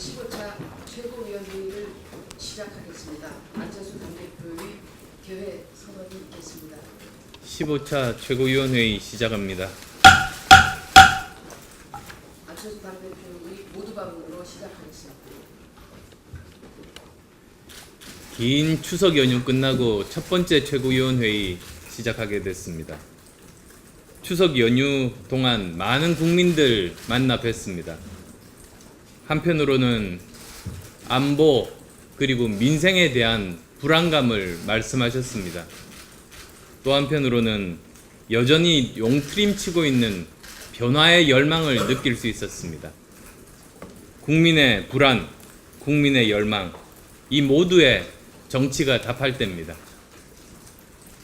15차 최고위원회의를 시작하겠습니다. 안철수 당대표의 개회 선언이 있겠습니다. 15차 최고위원회의 시작합니다. 안철수 당대표의 모두 발언으로 시작하겠습니다. 긴 추석 연휴 끝나고 첫 번째 최고위원회의 시작하게 됐습니다. 추석 연휴 동안 많은 국민들 만나 뵀습니다. 한편으로는 안보 그리고 민생에 대한 불안감을 말씀하셨습니다. 또 한편으로는 여전히 용트림치고 있는 변화의 열망을 느낄 수 있었습니다. 국민의 불안, 국민의 열망, 이 모두에 정치가 답할 때입니다.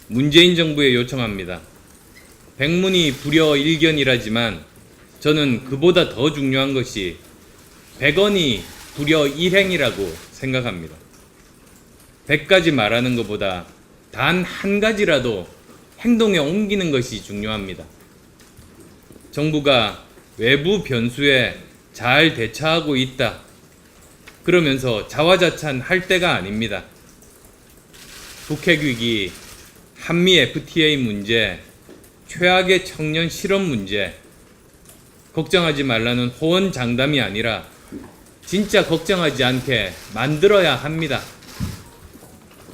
문재인 정부에 요청합니다. 백문이 불여일견이라지만 저는 그보다 더 중요한 것이 백언이 불여일행이라고 생각합니다. 100가지 말하는 것보다 단 한 가지라도 행동에 옮기는 것이 중요합니다. 정부가 외부 변수에 잘 대처하고 있다. 그러면서 자화자찬할 때가 아닙니다. 북핵위기, 한미 FTA 문제, 최악의 청년 실업 문제, 걱정하지 말라는 호언장담이 아니라 진짜 걱정하지 않게 만들어야 합니다.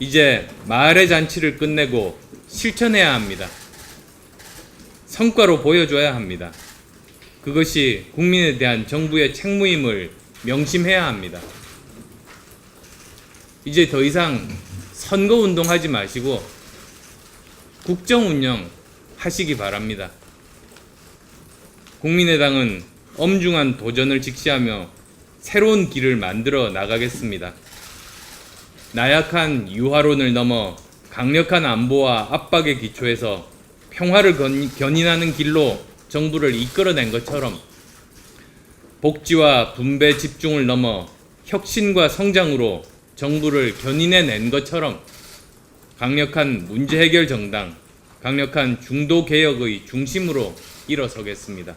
이제 마을의 잔치를 끝내고 실천해야 합니다. 성과로 보여줘야 합니다. 그것이 국민에 대한 정부의 책무임을 명심해야 합니다. 이제 더 이상 선거운동 하지 마시고 국정운영 하시기 바랍니다. 국민의당은 엄중한 도전을 직시하며 새로운 길을 만들어 나가겠습니다. 나약한 유화론을 넘어 강력한 안보와 압박의 기초에서 평화를 견인하는 길로 정부를 이끌어낸 것처럼 복지와 분배 집중을 넘어 혁신과 성장으로 정부를 견인해낸 것처럼 강력한 문제 해결 정당, 강력한 중도 개혁의 중심으로 일어서겠습니다.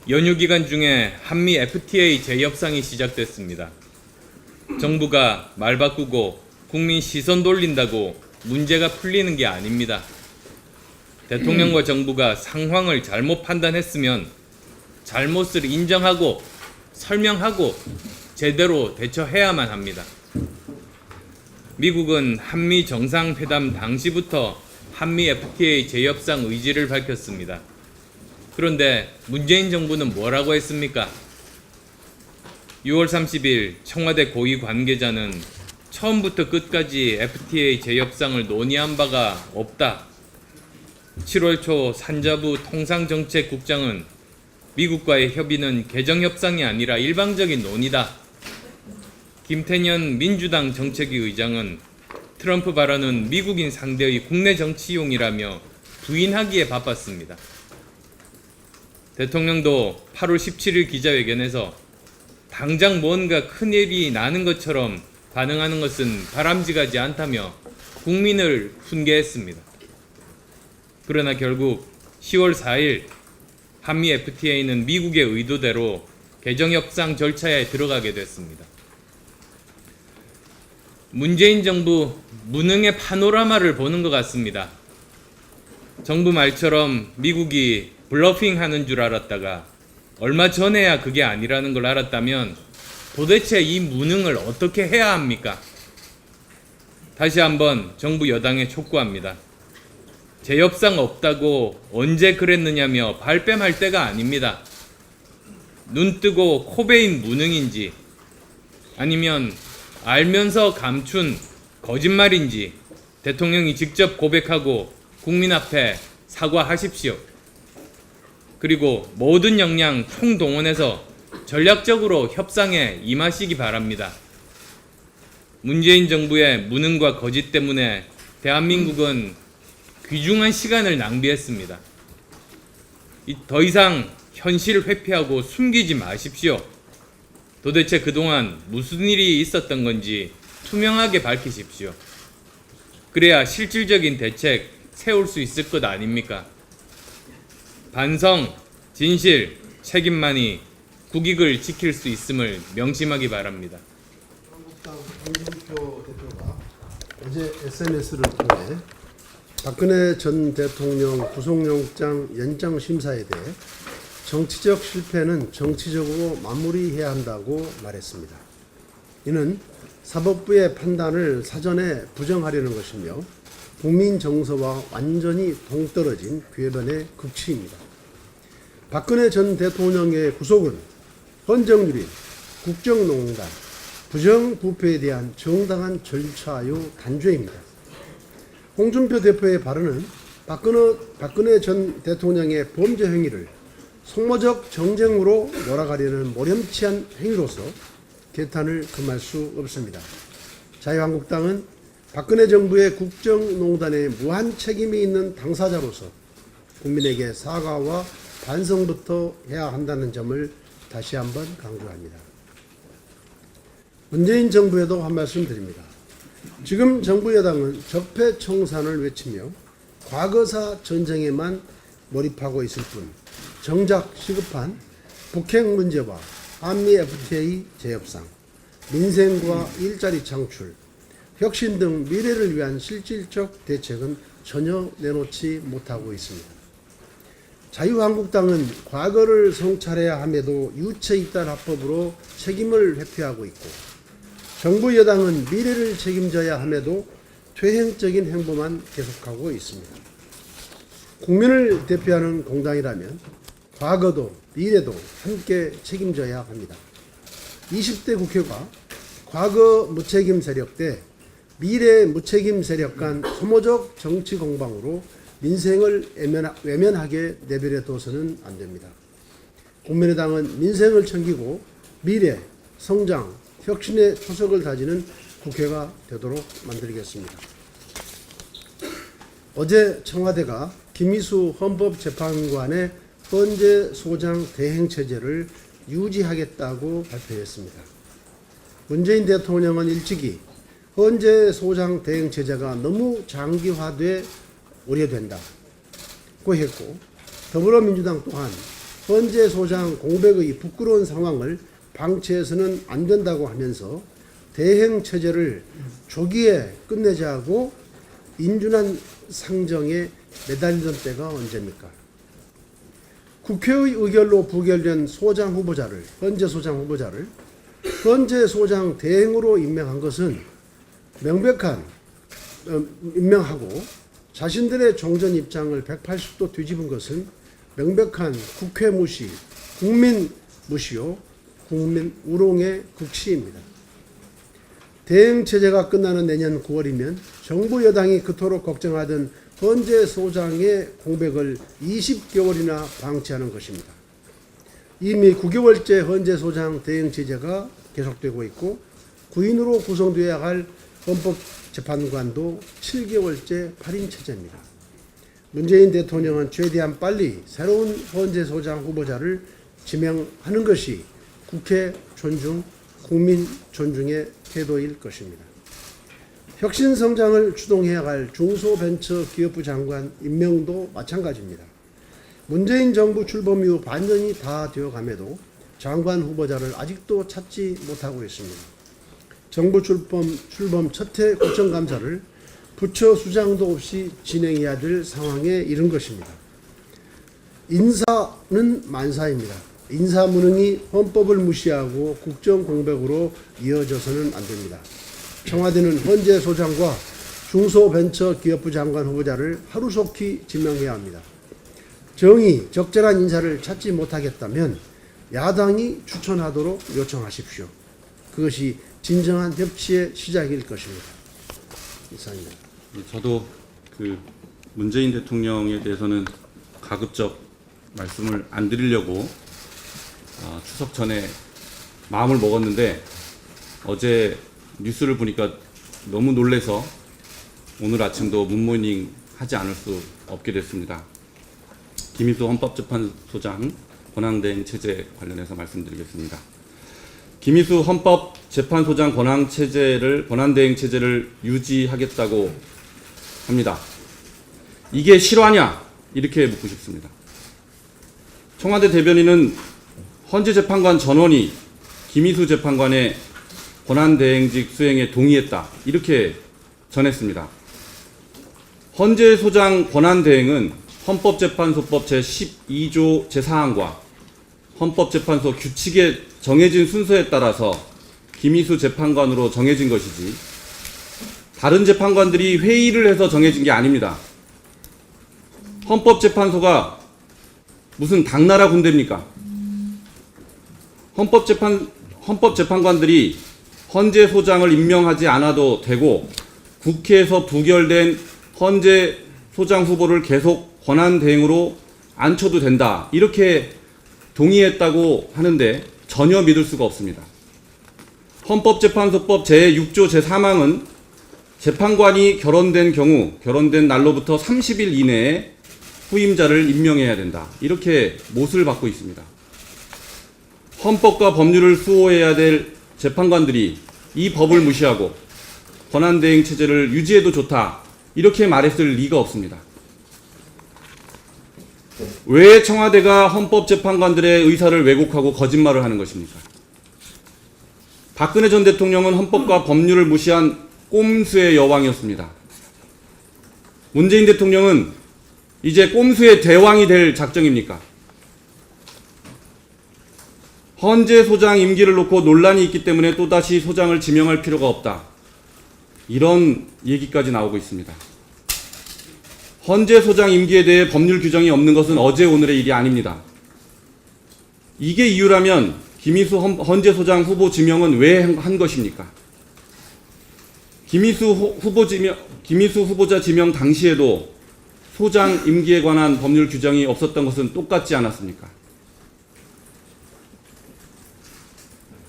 연휴 기간 중에 한미 FTA 재협상이 시작됐습니다. 정부가 말 바꾸고 국민 시선 돌린다고 문제가 풀리는 게 아닙니다. 대통령과 정부가 상황을 잘못 판단했으면 잘못을 인정하고 설명하고 제대로 대처해야만 합니다. 미국은 한미 정상회담 당시부터 한미 FTA 재협상 의지를 밝혔습니다. 그런데 문재인 정부는 뭐라고 했습니까? 6월 30일 청와대 고위 관계자는 처음부터 끝까지 FTA 재협상을 논의한 바가 없다. 7월 초 산자부 통상정책국장은 미국과의 협의는 개정협상이 아니라 일방적인 논의다. 김태년 민주당 정책위 의장은 트럼프 발언은 미국인 상대의 국내 정치용이라며 부인하기에 바빴습니다. 대통령도 8월 17일 기자회견에서 당장 뭔가 큰일이 나는 것처럼 반응하는 것은 바람직하지 않다며 국민을 훈계했습니다. 그러나 결국 10월 4일 한미 FTA는 미국의 의도대로 개정협상 절차에 들어가게 됐습니다. 문재인 정부 무능의 파노라마를 보는 것 같습니다. 정부 말처럼 미국이 블러핑하는 줄 알았다가 얼마 전에야 그게 아니라는 걸 알았다면 도대체 이 무능을 어떻게 해야 합니까? 다시 한번 정부 여당에 촉구합니다. 재협상 없다고 언제 그랬느냐며 발뺌할 때가 아닙니다. 눈 뜨고 코 베인 무능인지 아니면 알면서 감춘 거짓말인지 대통령이 직접 고백하고 국민 앞에 사과하십시오. 그리고 모든 역량 총동원해서 전략적으로 협상에 임하시기 바랍니다. 문재인 정부의 무능과 거짓 때문에 대한민국은 귀중한 시간을 낭비했습니다. 더 이상 현실을 회피하고 숨기지 마십시오. 도대체 그동안 무슨 일이 있었던 건지 투명하게 밝히십시오. 그래야 실질적인 대책 세울 수 있을 것 아닙니까? 반성, 진실, 책임만이 국익을 지킬 수 있음을 명심하기 바랍니다. 한국당 홍준표 대표가 어제 SNS를 통해 박근혜 전 대통령 구속영장 연장 심사에 대해 정치적 실패는 정치적으로 마무리해야 한다고 말했습니다. 이는 사법부의 판단을 사전에 부정하려는 것이며 국민 정서와 완전히 동떨어진 궤변의 극치입니다. 박근혜 전 대통령의 구속은 헌정유린, 국정농단, 부정부패에 대한 정당한 절차요 단죄입니다. 홍준표 대표의 발언은 박근혜 전 대통령의 범죄 행위를 속모적 정쟁으로 몰아가려는 모렴치한 행위로서 개탄을 금할 수 없습니다. 자유한국당은 박근혜 정부의 국정농단에 무한 책임이 있는 당사자로서 국민에게 사과와 반성부터 해야 한다는 점을 다시 한번 강조합니다. 문재인 정부에도 한 말씀 드립니다. 지금 정부 여당은 적폐청산을 외치며 과거사 전쟁에만 몰입하고 있을 뿐 정작 시급한 북핵 문제와 한미 FTA 재협상, 민생과 일자리 창출, 혁신 등 미래를 위한 실질적 대책은 전혀 내놓지 못하고 있습니다. 자유한국당은 과거를 성찰해야 함에도 유체이탈 합법으로 책임을 회피하고 있고 정부 여당은 미래를 책임져야 함에도 퇴행적인 행보만 계속하고 있습니다. 국민을 대표하는 공당이라면 과거도 미래도 함께 책임져야 합니다. 20대 국회가 과거 무책임 세력 대 미래 무책임 세력 간 소모적 정치 공방으로 민생을 외면하게 내버려 둬서는 안 됩니다. 국민의당은 민생을 챙기고 미래, 성장, 혁신의 초석을 다지는 국회가 되도록 만들겠습니다. 어제 청와대가 김희수 헌법재판관의 헌재소장 대행체제를 유지하겠다고 발표했습니다. 문재인 대통령은 일찍이 헌재소장 대행체제가 너무 장기화돼 우려된다고 했고 더불어민주당 또한 헌재소장 공백의 부끄러운 상황을 방치해서는 안 된다고 하면서 대행체제를 조기에 끝내자고 인준한 상정에 매달리던 때가 언제입니까? 국회의 의결로 부결된 소장 후보자를 헌재소장 대행으로 임명한 것은 임명하고 자신들의 종전 입장을 180도 뒤집은 것은 명백한 국회 무시, 국민 무시요, 국민 우롱의 극치입니다. 대행체제가 끝나는 내년 9월이면 정부 여당이 그토록 걱정하던 헌재소장의 공백을 20개월이나 방치하는 것입니다. 이미 9개월째 헌재소장 대행체제가 계속되고 있고 구인으로 구성되어야 할 헌법재판관도 7개월째 8인 체제입니다. 문재인 대통령은 최대한 빨리 새로운 헌재소장 후보자를 지명하는 것이 국회 존중, 국민 존중의 태도일 것입니다. 혁신 성장을 추동해야 할 중소벤처기업부 장관 임명도 마찬가지입니다. 문재인 정부 출범 이후 반년이 다 되어감에도 장관 후보자를 아직도 찾지 못하고 있습니다. 정부 출범 첫해 국정감사를 부처 수장도 없이 진행해야 될 상황에 이른 것입니다. 인사는 만사입니다. 인사무능이 헌법을 무시하고 국정 공백으로 이어져서는 안 됩니다. 청와대는 헌재소장과 중소벤처기업부 장관 후보자를 하루속히 지명해야 합니다. 정의, 적절한 인사를 찾지 못하겠다면 야당이 추천하도록 요청하십시오. 그것이 진정한 협치의 시작일 것입니다. 이상입니다. 저도 문재인 대통령에 대해서는 가급적 말씀을 안 드리려고 추석 전에 마음을 먹었는데 어제 뉴스를 보니까 너무 놀래서 오늘 아침도 문모닝 하지 않을 수 없게 됐습니다. 김희수 헌법재판소장 권한대행 체제 관련해서 말씀드리겠습니다. 김희수 헌법재판소장 권한대행 체제를 유지하겠다고 합니다. 이게 실화냐? 이렇게 묻고 싶습니다. 청와대 대변인은 헌재 재판관 전원이 김희수 재판관의 권한대행직 수행에 동의했다. 이렇게 전했습니다. 헌재소장 권한대행은 헌법재판소법 제12조 제4항과 헌법재판소 규칙에 정해진 순서에 따라서 김희수 재판관으로 정해진 것이지 다른 재판관들이 회의를 해서 정해진 게 아닙니다. 헌법재판소가 무슨 당나라 군대입니까? 헌법재판관들이 헌재소장을 임명하지 않아도 되고 국회에서 부결된 헌재소장 후보를 계속 권한대행으로 앉혀도 된다. 이렇게 동의했다고 하는데 전혀 믿을 수가 없습니다. 헌법재판소법 제6조 제3항은 재판관이 결혼된 경우 결혼된 날로부터 30일 이내에 후임자를 임명해야 된다. 이렇게 못을 받고 있습니다. 헌법과 법률을 수호해야 될 재판관들이 이 법을 무시하고 권한대행 체제를 유지해도 좋다. 이렇게 말했을 리가 없습니다. 왜 청와대가 헌법재판관들의 의사를 왜곡하고 거짓말을 하는 것입니까? 박근혜 전 대통령은 헌법과 법률을 무시한 꼼수의 여왕이었습니다. 문재인 대통령은 이제 꼼수의 대왕이 될 작정입니까? 헌재소장 임기를 놓고 논란이 있기 때문에 또다시 소장을 지명할 필요가 없다. 이런 얘기까지 나오고 있습니다. 헌재소장 임기에 대해 법률 규정이 없는 것은 어제 오늘의 일이 아닙니다. 이게 이유라면 김희수 헌재소장 후보 지명은 왜 한 것입니까? 김희수 후보자 지명 당시에도 소장 임기에 관한 법률 규정이 없었던 것은 똑같지 않았습니까?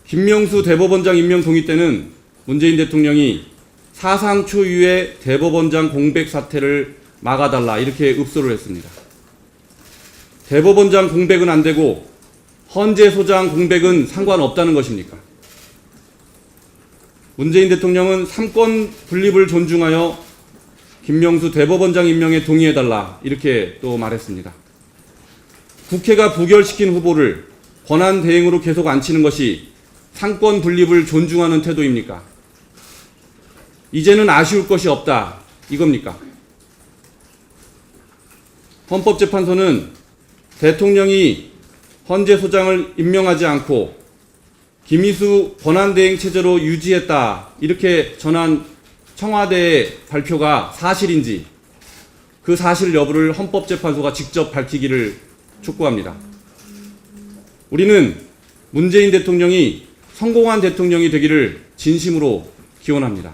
김명수 대법원장 임명 동의 때는 문재인 대통령이 사상 초유의 대법원장 공백 사태를 막아달라 이렇게 읍소를 했습니다. 대법원장 공백은 안 되고 헌재소장 공백은 상관없다는 것입니까? 문재인 대통령은 삼권 분립을 존중하여 김명수 대법원장 임명에 동의해달라 이렇게 또 말했습니다. 국회가 부결시킨 후보를 권한대행으로 계속 앉히는 것이 상권 분립을 존중하는 태도입니까? 이제는 아쉬울 것이 없다 이겁니까? 헌법재판소는 대통령이 헌재소장을 임명하지 않고 김희수 권한대행 체제로 유지했다 이렇게 전한 청와대의 발표가 사실인지 그 사실 여부를 헌법재판소가 직접 밝히기를 촉구합니다. 우리는 문재인 대통령이 성공한 대통령이 되기를 진심으로 기원합니다.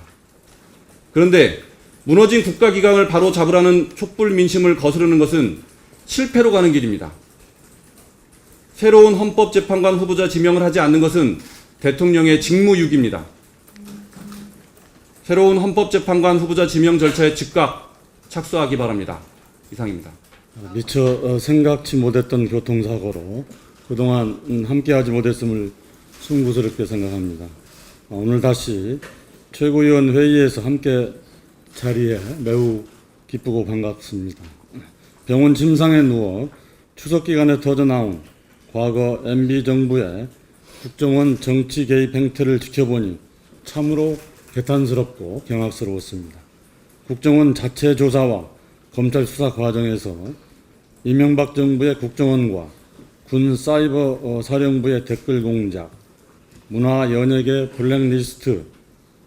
그런데 무너진 국가기강을 바로 잡으라는 촛불 민심을 거스르는 것은 실패로 가는 길입니다. 새로운 헌법재판관 후보자 지명을 하지 않는 것은 대통령의 직무유기입니다. 새로운 헌법재판관 후보자 지명 절차에 즉각 착수하기 바랍니다. 이상입니다. 미처 생각지 못했던 교통사고로 그동안 함께하지 못했음을 송구스럽게 생각합니다. 오늘 다시 최고위원 회의에서 함께 자리에 매우 기쁘고 반갑습니다. 병원 침상에 누워 추석 기간에 터져나온 과거 MB정부의 국정원 정치 개입 행태를 지켜보니 참으로 개탄스럽고 경악스러웠습니다. 국정원 자체 조사와 검찰 수사 과정에서 이명박 정부의 국정원과 군 사이버 사령부의 댓글 공작, 문화 연예계 블랙리스트,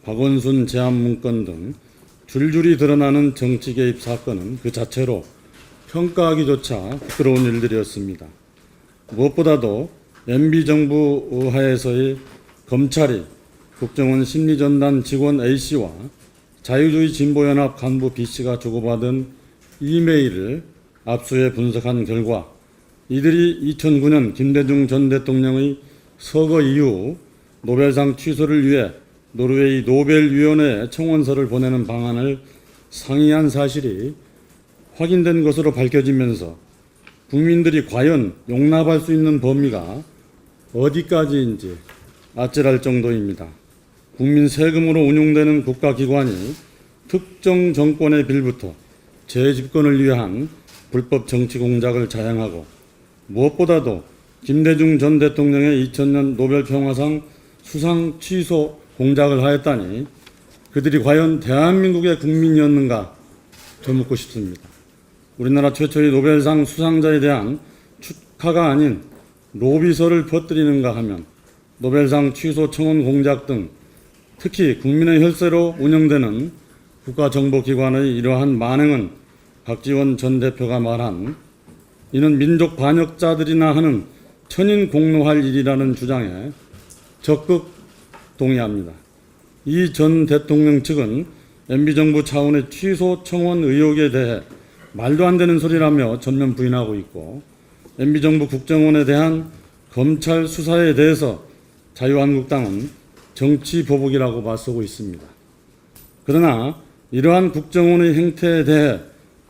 박원순 제안 문건 등 줄줄이 드러나는 정치 개입 사건은 그 자체로 평가하기조차 부끄러운 일들이었습니다. 무엇보다도 MB정부 하에서의 검찰이 국정원 심리전단 직원 A씨와 자유주의 진보연합 간부 B씨가 주고받은 이메일을 압수해 분석한 결과 이들이 2009년 김대중 전 대통령의 서거 이후 노벨상 취소를 위해 노르웨이 노벨위원회에 청원서를 보내는 방안을 상의한 사실이 확인된 것으로 밝혀지면서 국민들이 과연 용납할 수 있는 범위가 어디까지인지 아찔할 정도입니다. 국민 세금으로 운용되는 국가기관이 특정 정권의 빌부터 재집권을 위한 불법 정치 공작을 자행하고 무엇보다도 김대중 전 대통령의 2000년 노벨 평화상 수상 취소 공작을 하였다니 그들이 과연 대한민국의 국민이었는가 되묻고 싶습니다. 우리나라 최초의 노벨상 수상자에 대한 축하가 아닌 로비설을 퍼뜨리는가 하면 노벨상 취소 청원 공작 등 특히 국민의 혈세로 운영되는 국가정보기관의 이러한 만행은 박지원 전 대표가 말한 이는 민족 반역자들이나 하는 천인 공노할 일이라는 주장에 적극 동의합니다. 이 전 대통령 측은 MB정부 차원의 취소 청원 의혹에 대해 말도 안 되는 소리라며 전면 부인하고 있고 MB정부 국정원에 대한 검찰 수사에 대해서 자유한국당은 정치 보복이라고 맞서고 있습니다. 그러나 이러한 국정원의 행태에 대해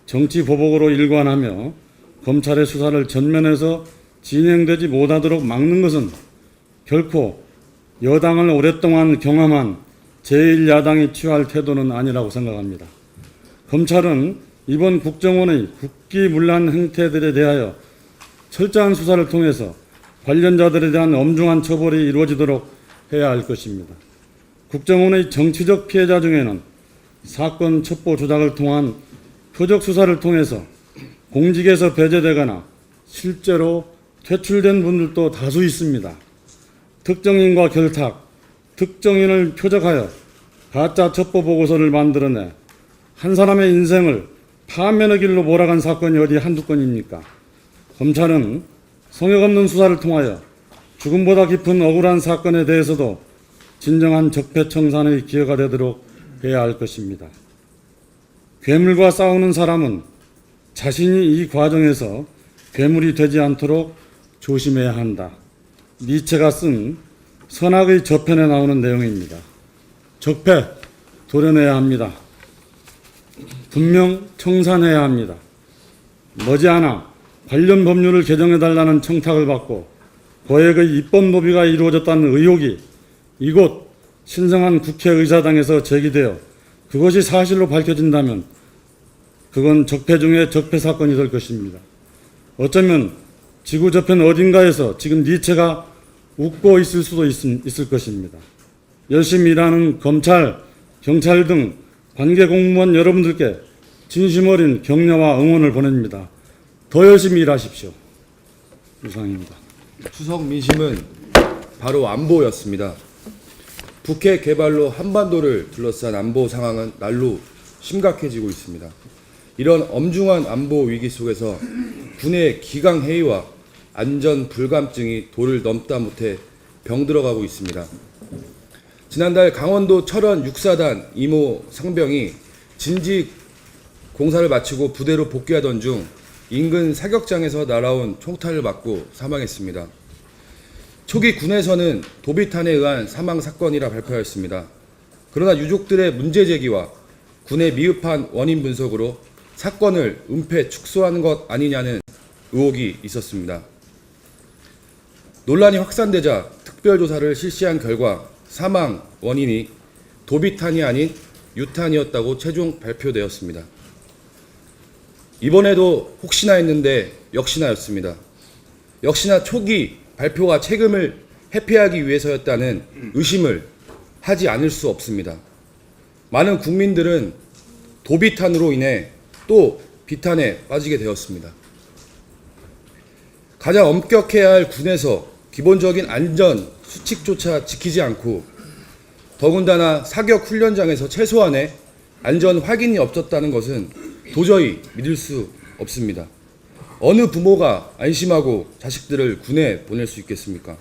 정치 보복으로 일관하며 검찰의 수사를 전면에서 진행되지 못하도록 막는 것은 결코 여당을 오랫동안 경험한 제1야당이 취할 태도는 아니라고 생각합니다. 검찰은 이번 국정원의 국기문란 행태들에 대하여 철저한 수사를 통해서 관련자들에 대한 엄중한 처벌이 이루어지도록 해야 할 것입니다. 국정원의 정치적 피해자 중에는 사건 첩보 조작을 통한 표적 수사를 통해서 공직에서 배제되거나 실제로 퇴출된 분들도 다수 있습니다. 특정인과 결탁, 특정인을 표적하여 가짜 첩보 보고서를 만들어내 한 사람의 인생을 파면의 길로 몰아간 사건이 어디 한두 건입니까? 검찰은 성역 없는 수사를 통하여 죽음보다 깊은 억울한 사건에 대해서도 진정한 적폐청산의 기회가 되도록 해야 할 것입니다. 괴물과 싸우는 사람은 자신이 이 과정에서 괴물이 되지 않도록 조심해야 한다. 니체가 쓴 선악의 저편에 나오는 내용입니다. 적폐 도려내야 합니다. 분명 청산해야 합니다. 머지않아 관련 법률을 개정해달라는 청탁을 받고 거액의 입법 노비가 이루어졌다는 의혹이 이곳 신성한 국회의사당에서 제기되어 그것이 사실로 밝혀진다면 그건 적폐 중에 적폐 사건이 될 것입니다. 어쩌면 지구 저편 어딘가에서 지금 니체가 웃고 있을 수도 있을 것입니다. 열심히 일하는 검찰, 경찰 등 관계 공무원 여러분들께 진심 어린 격려와 응원을 보냅니다. 더 열심히 일하십시오. 이상입니다. 추석 민심은 바로 안보였습니다. 북핵 개발로 한반도를 둘러싼 안보 상황은 날로 심각해지고 있습니다. 이런 엄중한 안보 위기 속에서 군의 기강 해이와 안전 불감증이 도를 넘다 못해 병들어가고 있습니다. 지난달 강원도 철원 6사단 이모 상병이 진직 공사를 마치고 부대로 복귀하던 중 인근 사격장에서 날아온 총탄을 맞고 사망했습니다. 초기 군에서는 도비탄에 의한 사망 사건이라 발표하였습니다. 그러나 유족들의 문제 제기와 군의 미흡한 원인 분석으로 사건을 은폐 축소하는 것 아니냐는 의혹이 있었습니다. 논란이 확산되자 특별조사를 실시한 결과 사망 원인이 도비탄이 아닌 유탄이었다고 최종 발표되었습니다. 이번에도 혹시나 했는데 역시나였습니다. 역시나 초기 발표와 책임을 회피하기 위해서였다는 의심을 하지 않을 수 없습니다. 많은 국민들은 도비탄으로 인해 또 비탄에 빠지게 되었습니다. 가장 엄격해야 할 군에서 기본적인 안전 수칙조차 지키지 않고 더군다나 사격 훈련장에서 최소한의 안전 확인이 없었다는 것은 도저히 믿을 수 없습니다. 어느 부모가 안심하고 자식들을 군에 보낼 수 있겠습니까?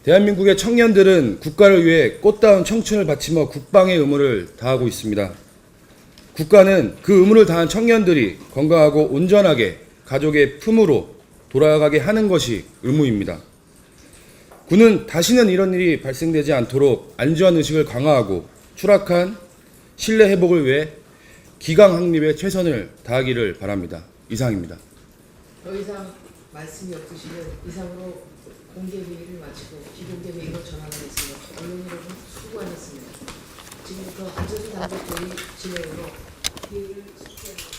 대한민국의 청년들은 국가를 위해 꽃다운 청춘을 바치며 국방의 의무를 다하고 있습니다. 국가는 그 의무를 다한 청년들이 건강하고 온전하게 가족의 품으로 돌아가게 하는 것이 의무입니다. 군은 다시는 이런 일이 발생되지 않도록 안전의식을 강화하고 추락한 신뢰 회복을 위해 기강 확립에 최선을 다하기를 바랍니다. 이상입니다. 더 이상 말씀이 없으시면 이상으로 공개회의를 마치고 비공개회의로 전환하겠습니다. 언론 여러분 수고하셨습니다. 지금부터 안철수 당대표의 진행으로 회의를 실시합니다.